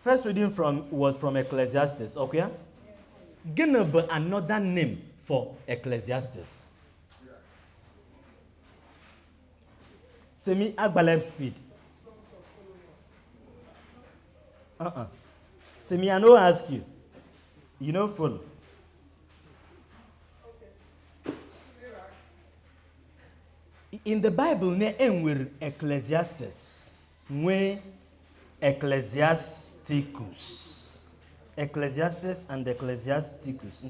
first reading was from Ecclesiastes, okay? Gonna be another name for Ecclesiastes. Semi Agbaleb speed. Semi, I know ask you. You know full. In the Bible, ne enwere Ecclesiastes, nwe Ecclesiasticus. Ecclesiastes and Ecclesiasticus.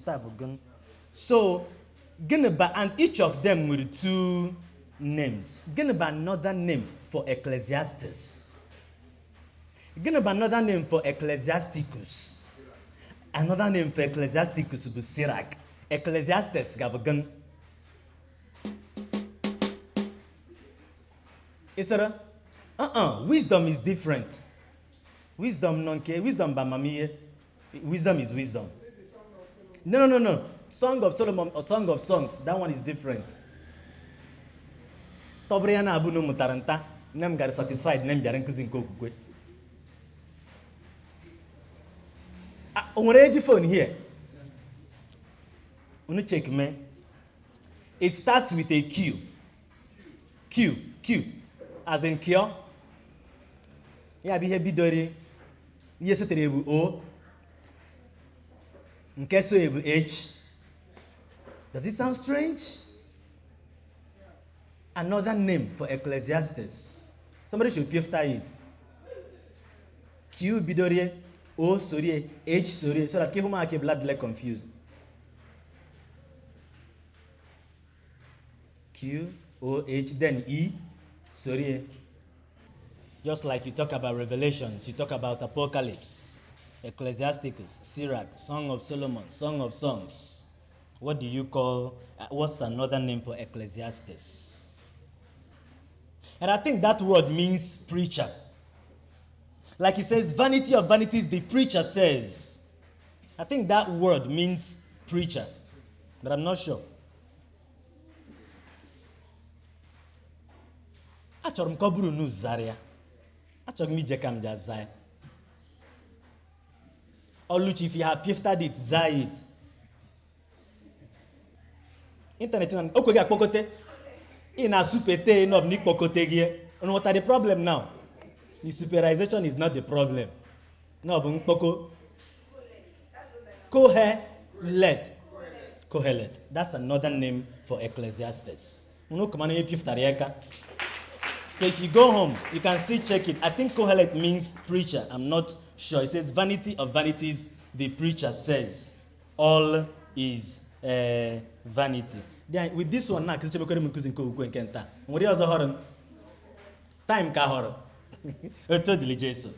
So, and each of them with two names. Another name for Ecclesiastes. Another name for Ecclesiasticus. Another name for Ecclesiasticus is Sirach. Ecclesiastes gabagan. Is there? Wisdom is different. Wisdom nonke. Wisdom bamamiye. Wisdom is wisdom. No. Song of Solomon or Song of Songs. That one is different. Tobriana abuno mutaranta. Nem got satisfied. Nem biaren Nkuzi Nke Okwukwe. On your phone here. Unu check me. It starts with a Q. Q. As in cure. Yeah, be here bidori. Yes, it is O. Nkeso ebu H. Does it sound strange? Another name for Ecclesiastes. Somebody should pifta it. Q bidori, O sorry, H sorry, so that Kehuma ake blood like confused. Q, O, H, then E, sorry. Just like you talk about Revelations, you talk about Apocalypse, Ecclesiasticus, Sirach, Song of Solomon, Song of Songs. What do you call, what's another name for Ecclesiastes? And I think that word means preacher. Like he says, vanity of vanities, the preacher says. I think that word means preacher, but I'm not sure. Achọrọ m ka ọ bụrụ nu zaria. Achọrọ m ije ka m ja zaa. Oluchi, if you have pifted it, zaa it. Internet na okwege akpokote. Ị na-asụpete enough n'ikpokote gị. And what are the problem now? The superization is not the problem. No, but mkpoko. Qoheleth. That's another name for Ecclesiastes. So if you go home, you can still check it. I think Qoheleth means preacher. I'm not sure. It says vanity of vanities, the preacher says. All is vanity. Then with this one now, Nkuzi Nke Okwukwe. What else? Time ka horo. Totally Jason.